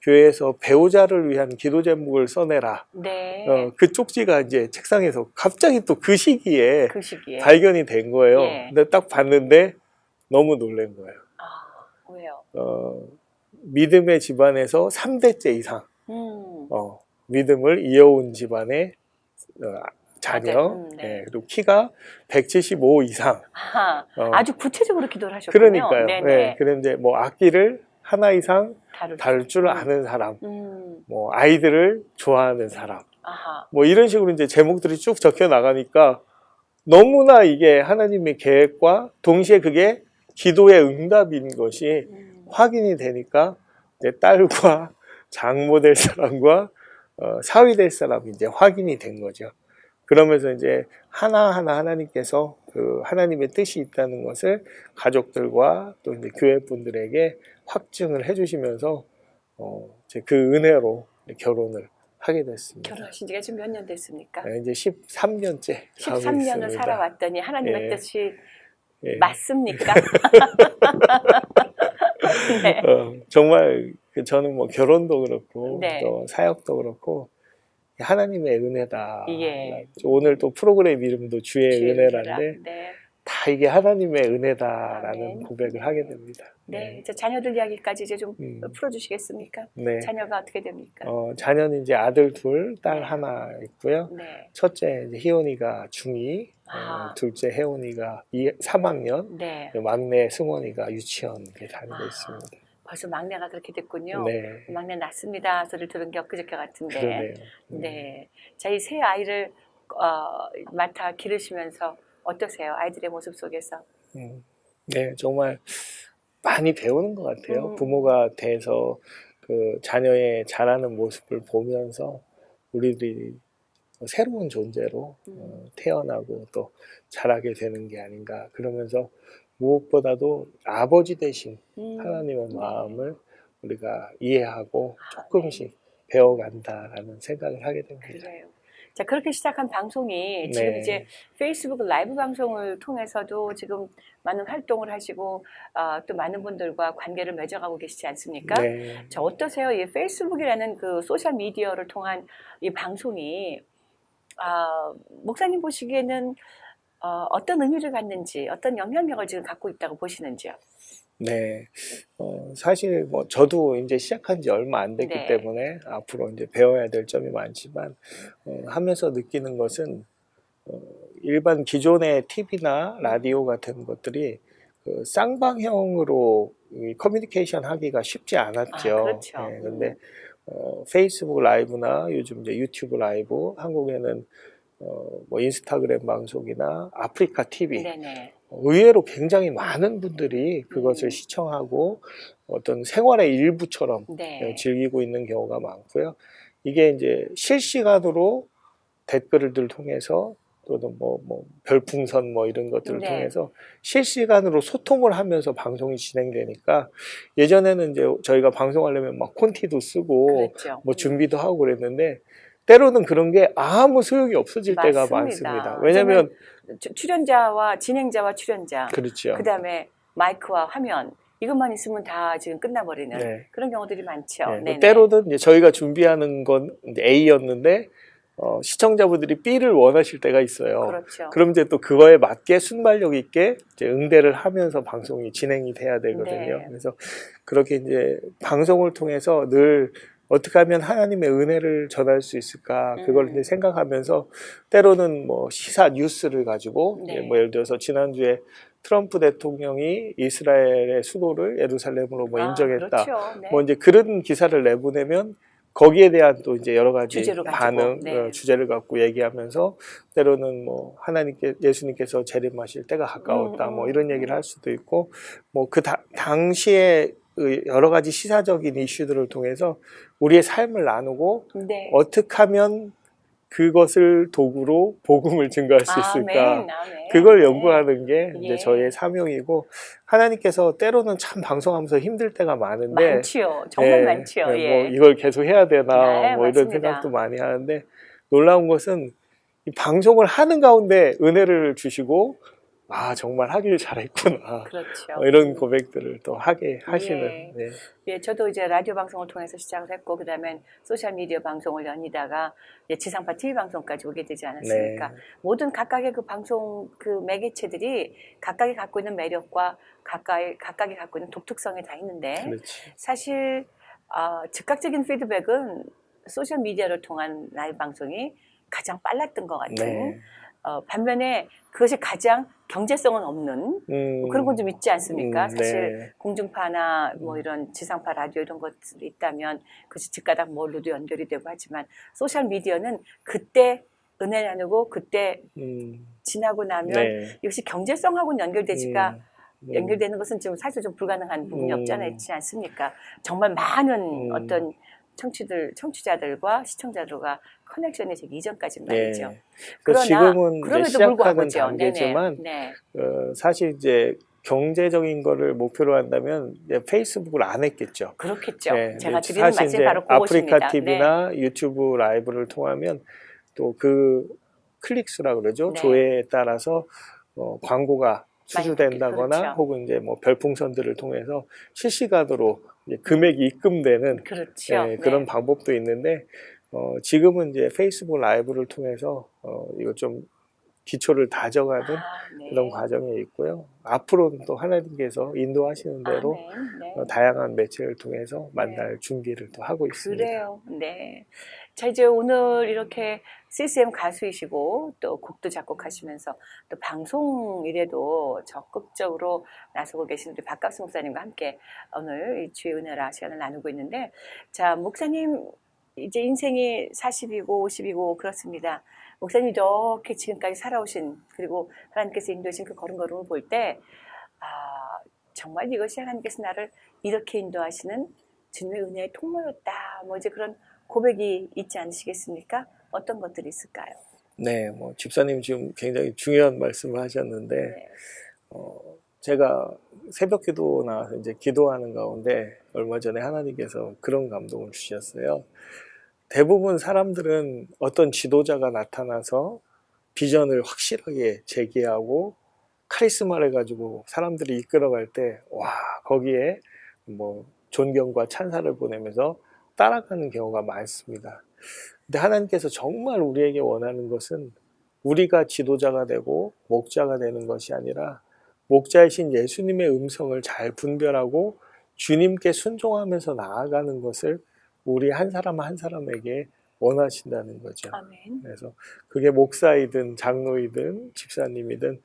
교회에서 배우자를 위한 기도 제목을 써내라. 네. 그 쪽지가 이제 책상에서 갑자기 또 그 시기에 그 시기에. 발견이 된 거예요. 예. 근데 딱 봤는데 너무 놀란 거예요. 아, 왜요? 믿음의 집안에서 3대째 이상 믿음을 이어온 집안의 자녀, 네. 예, 그리고 키가 175 이상. 아하. 아주 구체적으로 기도를 하셨군요. 그러니까요. 네네. 예, 그런데 뭐 악기를 하나 이상 다룰 줄 음. 아는 사람, 뭐 아이들을 좋아하는 사람, 아하. 뭐 이런 식으로 이제 제목들이 쭉 적혀 나가니까 너무나 이게 하나님의 계획과 동시에 그게 기도의 응답인 것이 확인이 되니까 이제 딸과 장모 될 사람과 사위 될 사람이 이제 확인이 된 거죠. 그러면서 이제 하나하나 하나님께서 그 하나님의 뜻이 있다는 것을 가족들과 또 이제 교회 분들에게 확증을 해주시면서 이제 그 은혜로 결혼을 하게 됐습니다. 결혼하신 지가 지금 몇 년 됐습니까? 네, 이제 13년째 13년을 살아왔더니 하나님의 예. 뜻이 예. 맞습니까? 네. 정말 저는 뭐 결혼도 그렇고 네. 또 사역도 그렇고 하나님의 은혜다. 예. 오늘 또 프로그램 이름도 주의 은혜란데 네. 다 이게 하나님의 은혜다라는 아멘. 고백을 하게 됩니다. 네. 이제 자녀들 이야기까지 이제 좀 풀어주시겠습니까? 네. 자녀가 어떻게 됩니까? 자녀는 이제 아들 2, 딸 네. 1 있고요. 네. 첫째 이제 희원이가 중2, 아. 둘째 혜원이가 3학년, 네. 막내 승원이가 유치원 다니고 있습니다. 벌써 막내가 그렇게 됐군요. 네. 막내 낳습니다. 소리를 들은 게 엊그저께 같은데. 그러네요. 네. 자, 이 세 아이를 맡아 기르시면서 어떠세요? 아이들의 모습 속에서. 네, 정말 많이 배우는 것 같아요. 부모가 돼서 그 자녀의 자라는 모습을 보면서 우리들이 새로운 존재로 태어나고 또 자라게 되는 게 아닌가. 그러면서 무엇보다도 아버지 되신 하나님의 마음을 우리가 이해하고 조금씩 배워간다라는 생각을 하게 됩니다. 그래요. 자, 그렇게 시작한 방송이 지금 네. 이제 페이스북 라이브 방송을 통해서도 지금 많은 활동을 하시고 또 많은 분들과 관계를 맺어가고 계시지 않습니까? 네. 자, 어떠세요? 이 페이스북이라는 그 소셜 미디어를 통한 이 방송이 목사님 보시기에는 어떤 의미를 갖는지, 어떤 영향력을 지금 갖고 있다고 보시는지요? 네. 사실 뭐 저도 이제 시작한 지 얼마 안 됐기 네. 때문에 앞으로 이제 배워야 될 점이 많지만, 하면서 느끼는 것은, 일반 기존의 TV나 라디오 같은 것들이 그 쌍방향으로 이 커뮤니케이션 하기가 쉽지 않았죠. 그렇죠. 네, 근데 페이스북 라이브나 요즘 이제 유튜브 라이브, 한국에는 뭐 인스타그램 방송이나 아프리카 TV, 네네. 의외로 굉장히 많은 분들이 그것을 시청하고 어떤 생활의 일부처럼 네. 즐기고 있는 경우가 많고요. 이게 이제 실시간으로 댓글들 통해서 또는 뭐 별풍선 뭐 이런 것들을 네. 통해서 실시간으로 소통을 하면서 방송이 진행되니까, 예전에는 이제 저희가 방송하려면 막 콘티도 쓰고 그렇죠. 뭐 준비도 하고 그랬는데, 때로는 그런 게 아무 소용이 없어질 때가 많습니다. 왜냐면 출연자와 진행자와 출연자, 그렇죠. 그다음에 마이크와 화면 이것만 있으면 다 지금 끝나버리는 네. 그런 경우들이 많죠. 네, 네네. 때로는 이제 저희가 준비하는 건 이제 A였는데 시청자분들이 B를 원하실 때가 있어요. 그렇죠. 그럼 이제 또 그거에 맞게 순발력 있게 이제 응대를 하면서 방송이 진행이 돼야 되거든요. 네. 그래서 그렇게 이제 방송을 통해서 늘 어떻게 하면 하나님의 은혜를 전할 수 있을까, 그걸 이제 생각하면서 때로는 뭐 시사 뉴스를 가지고 네. 뭐 예를 들어서 지난주에 트럼프 대통령이 이스라엘의 수도를 예루살렘으로 뭐 인정했다. 그렇죠. 네. 뭐 이제 그런 기사를 내보내면 거기에 대한 또 이제 여러 가지 주제로 가지고, 반응, 네. 주제를 갖고 얘기하면서 때로는 뭐 예수님께서 재림하실 때가 가까웠다, 뭐 이런 얘기를 할 수도 있고, 뭐 그 당시에 여러 가지 시사적인 이슈들을 통해서 우리의 삶을 나누고 네. 어떻게 하면 그것을 도구로 복음을 증거할 수 있을까, 아멘. 그걸 네. 연구하는 게 이제 예. 저희의 사명이고, 하나님께서 때로는 참 방송하면서 힘들 때가 많은데, 많지요. 정말 많지요. 네, 예. 뭐 이걸 계속 해야 되나, 네, 뭐 이런 맞습니다. 생각도 많이 하는데, 놀라운 것은 이 방송을 하는 가운데 은혜를 주시고, 정말 하길 잘했구나, 그렇죠. 이런 고백들을 또 하게 하시는. 예. 네. 예, 저도 이제 라디오 방송을 통해서 시작을 했고, 그 다음엔 소셜미디어 방송을 연이다가 지상파 TV 방송까지 오게 되지 않았습니까? 네. 모든 각각의 그 방송, 그 매개체들이 각각이 갖고 있는 매력과 각각이 갖고 있는 독특성이 다 있는데, 그렇지. 사실, 즉각적인 피드백은 소셜미디어를 통한 라이브 방송이 가장 빨랐던 것 같은, 네. 반면에 그것이 가장 경제성은 없는 그런 건 좀 있지 않습니까? 사실 네. 공중파나 뭐 이런 지상파 라디오 이런 것들이 있다면 그것이 즉가닥 뭘로도 연결이 되고 하지만, 소셜 미디어는 그때 은혜 나누고 그때 지나고 나면 네. 역시 경제성하고는 연결되는 것은 지금 사실 좀 불가능한 부분이 없지 않습니까? 정말 많은 어떤 청취자들과 시청자들과 커넥션이 되기 이전까지 말이죠. 네. 그러나 지금은 이제 그럼에도 시작하는 불구하고죠. 단계지만, 네네. 사실 이제 경제적인 거를 목표로 한다면 이제 페이스북을 안 했겠죠. 그렇겠죠. 네, 제가 근데 드리는 사실 말씀이 이제 바로 그것입니다. 아프리카 TV나 유튜브 라이브를 통하면 또 그 클릭수라 그러죠. 네. 조회에 따라서 광고가 수주된다거나, 그렇죠. 혹은 이제 뭐 별풍선들을 통해서 실시간으로 이제 금액이 입금되는 그렇죠. 네, 그런 방법도 있는데, 지금은 이제 페이스북 라이브를 통해서 이거 좀 기초를 다져가는 네. 그런 과정에 있고요. 앞으로는 또 하나님께서 인도하시는 대로 네. 다양한 매체를 통해서 만날 준비를 또 하고 있습니다. 그래요. 네. 자, 이제 오늘 이렇게 CCM 가수이시고 또 곡도 작곡하시면서 또 방송 일에도 적극적으로 나서고 계신 우리 박갑수 목사님과 함께 오늘 이 주의 은혜라 시간을 나누고 있는데, 자, 목사님 이제 인생이 40이고 50이고 그렇습니다. 목사님이 이렇게 지금까지 살아오신, 그리고 하나님께서 인도하신 그 걸음걸음을 볼 때, 정말 이것이 하나님께서 나를 이렇게 인도하시는 주님의 은혜의 통로였다, 뭐 이제 그런 고백이 있지 않으시겠습니까? 어떤 것들이 있을까요? 네, 뭐 집사님 지금 굉장히 중요한 말씀을 하셨는데, 네. 제가 새벽 기도 나와서 이제 기도하는 가운데 얼마 전에 하나님께서 그런 감동을 주셨어요. 대부분 사람들은 어떤 지도자가 나타나서 비전을 확실하게 제기하고 카리스마를 가지고 사람들이 이끌어갈 때, 와, 거기에 뭐 존경과 찬사를 보내면서 따라가는 경우가 많습니다. 근데 하나님께서 정말 우리에게 원하는 것은 우리가 지도자가 되고 목자가 되는 것이 아니라 목자이신 예수님의 음성을 잘 분별하고 주님께 순종하면서 나아가는 것을 우리 한 사람 한 사람에게 원하신다는 거죠. 아멘. 그래서 그게 목사이든 장로이든 집사님이든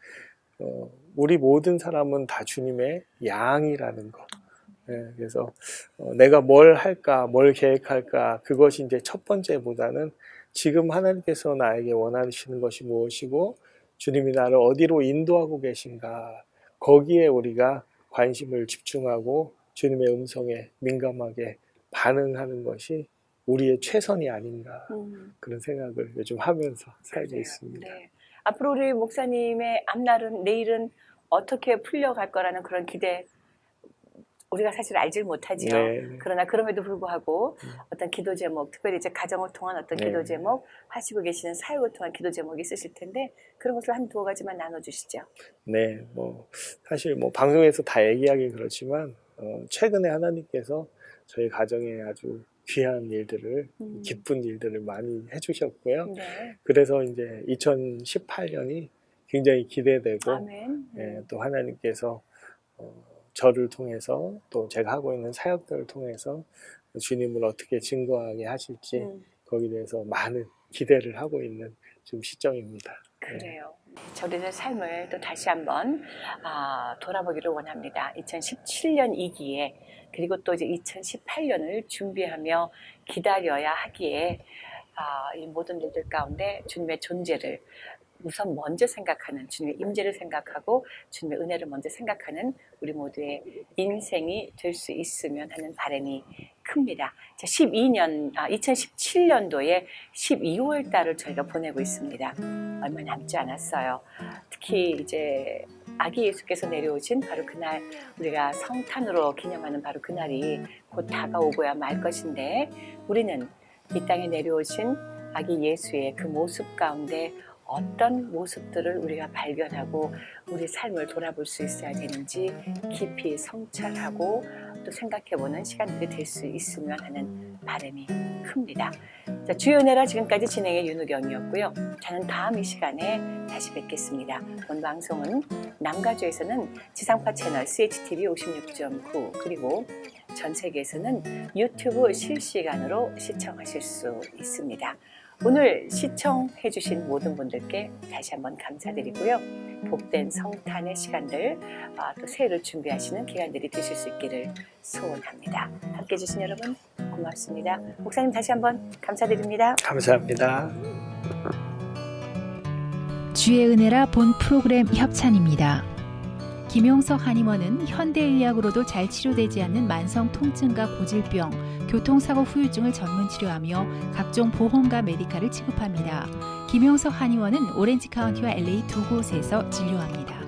우리 모든 사람은 다 주님의 양이라는 것. 그래서 내가 뭘 할까, 뭘 계획할까, 그것이 이제 첫 번째보다는 지금 하나님께서 나에게 원하시는 것이 무엇이고 주님이 나를 어디로 인도하고 계신가, 거기에 우리가 관심을 집중하고 주님의 음성에 민감하게 반응하는 것이 우리의 최선이 아닌가, 그런 생각을 요즘 하면서 살고 있습니다. 네. 앞으로 우리 목사님의 앞날은, 내일은 어떻게 풀려갈 거라는 그런 기대, 우리가 사실 알질 못하지요. 네. 그러나 그럼에도 불구하고 어떤 기도 제목, 특별히 이제 가정을 통한 어떤 네. 기도 제목, 하시고 계시는 사역을 통한 기도 제목이 있으실 텐데 그런 것을 한 두어 가지만 나눠주시죠. 네, 사실 방송에서 다 얘기하기 그렇지만 최근에 하나님께서 저희 가정에 아주 귀한 일들을, 기쁜 일들을 많이 해주셨고요. 네. 그래서 이제 2018년이 굉장히 기대되고, 아멘. 또 하나님께서 저를 통해서 또 제가 하고 있는 사역들을 통해서 주님을 어떻게 증거하게 하실지 거기에 대해서 많은 기대를 하고 있는 지금 시점입니다. 그래요. 저희의 삶을 또 다시 한번 돌아보기를 원합니다. 2017년이기에, 그리고 또 이제 2018년을 준비하며 기다려야 하기에 이 모든 일들 가운데 주님의 존재를 우선 먼저 생각하는, 주님의 임재를 생각하고 주님의 은혜를 먼저 생각하는 우리 모두의 인생이 될 수 있으면 하는 바람이 큽니다. 2017년도에 12월 달을 저희가 보내고 있습니다. 얼마 남지 않았어요. 특히 이제 아기 예수께서 내려오신 바로 그날, 우리가 성탄으로 기념하는 바로 그날이 곧 다가오고야 말 것인데, 우리는 이 땅에 내려오신 아기 예수의 그 모습 가운데 어떤 모습들을 우리가 발견하고 우리 삶을 돌아볼 수 있어야 되는지 깊이 성찰하고 또 생각해보는 시간들이 될 수 있으면 하는 바람이 큽니다. 자, 주의 은혜라 지금까지 진행의 윤우경이었고요. 저는 다음 이 시간에 다시 뵙겠습니다. 본 방송은 남가주에서는 지상파 채널 CHTV 56.9, 그리고 전 세계에서는 유튜브 실시간으로 시청하실 수 있습니다. 오늘 시청해주신 모든 분들께 다시 한번 감사드리고요. 복된 성탄의 시간들, 또 새해를 준비하시는 기간들이 되실 수 있기를 소원합니다. 함께해 주신 여러분 고맙습니다. 목사님 다시 한번 감사드립니다. 감사합니다. 주의 은혜라 본 프로그램 협찬입니다. 김용석 한의원은 현대의학으로도 잘 치료되지 않는 만성 통증과 고질병, 교통사고 후유증을 전문 치료하며 각종 보험과 메디칼을 지급합니다. 김용석 한의원은 오렌지 카운티와 LA 두 곳에서 진료합니다.